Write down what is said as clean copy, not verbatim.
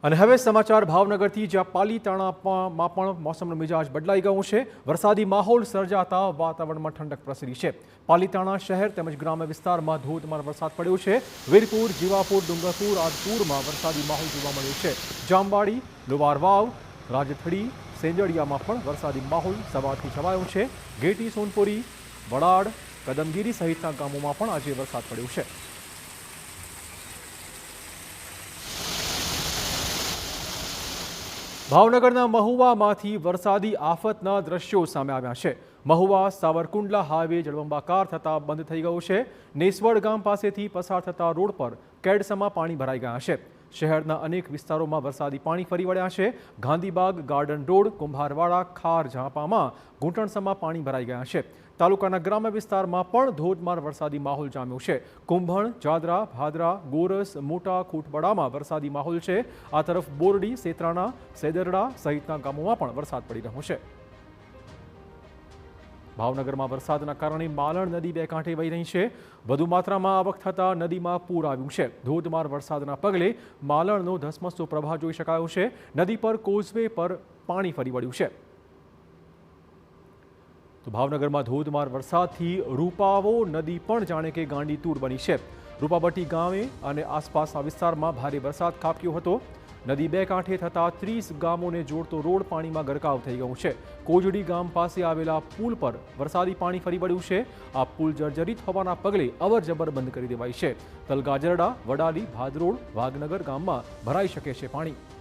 અને હવે સમાચાર ભાવનગરથી, જ્યાં પાલીતાણામાં પણ મોસમનો મિજાજ બદલાઈ ગયો છે। વરસાદી માહોલ સર્જાતા વાતાવરણમાં ઠંડક પ્રસરી છે। પાલીતાણા શહેર તેમજ ગ્રામ્ય વિસ્તારમાં ધોધમાર વરસાદ પડ્યો છે। વીરપુર, જીવાપુર, ડુંગરપુર, આદપુરમાં વરસાદી માહોલ જોવા મળ્યો છે। જામવાડી, લુવારવાવ, રાજથડી, સેંજળિયામાં પણ વરસાદી માહોલ સવારથી છવાયો છે। ઘેટી, સોનપુરી, વડાડ, કદમગીરી સહિતના ગામોમાં પણ આજે વરસાદ પડ્યો છે। ભાવનગરના મહુવામાંથી વરસાદી આફતના દ્રશ્યો સામે આવ્યા છે। મહુવા સાવરકુંડલા હાઈવે જળબંબાકાર થતા બંધ થઈ ગયો છે। નેસવડ ગામ પાસેથી પસાર થતા રોડ પર કેડસમાં પાણી ભરાઈ ગયા છે। શહેરના અનેક વિસ્તારોમાં વરસાદી પાણી ફરી વળ્યા છે। ગાંધીબાગ, ગાર્ડન રોડ, કુંભારવાડા, ખાર ઝાંપામાં ઘૂંટણસમાં પાણી ભરાઈ ગયા છે। તાલુકાના ગ્રામ્ય વિસ્તારમાં પણ ધોધમાર વરસાદી માહોલ જામ્યો છે। કુંભણ, જાદરા, ભાદરા, ગોરસ, મોટા ખૂંટવાડામાં વરસાદી માહોલ છે। આ તરફ બોરડી, સેતરાણા, સેદરડા સહિતના ગામોમાં પણ વરસાદ પડી રહ્યો છે। ભાવનગરમાં વરસાદના કારણે માલણ નદી બે કાંઠે વહી રહી છે। વધુ માત્રામાં આવક થતાં નદીમાં પૂર આવ્યું છે। ધોધમાર વરસાદના પગલે માલણનો ધસમસતો પ્રવાહ જોઈ શકાયો છે। નદી પર કોઝવે પર પાણી ફરી વળ્યું છે। તો ભાવનગરમાં ધોધમાર વરસાદથી રૂપાવો નદી પણ જાણે કે ગાંડીતૂર બની છે। રૂપાબટ્ટી ગામે અને આસપાસના વિસ્તારમાં ભારે વરસાદ ખાબક્યો હતો। નદી બે કાંઠે થતા 30 ગામોને જોડતો રોડ પાણીમાં ગરકાવ થઈ ગયો છે। કોજડી ગામ પાસે આવેલા પુલ પર વરસાદી પાણી ફરી વળ્યું છે। આ પુલ જર્જરિત હોવાના પગલે અવરજવર બંધ કરી દેવાઈ છે। તલગાજરડા, વડાલી, ભાદરોડ, વાઘનગર ગામમાં ભરાઈ શકે છે પાણી।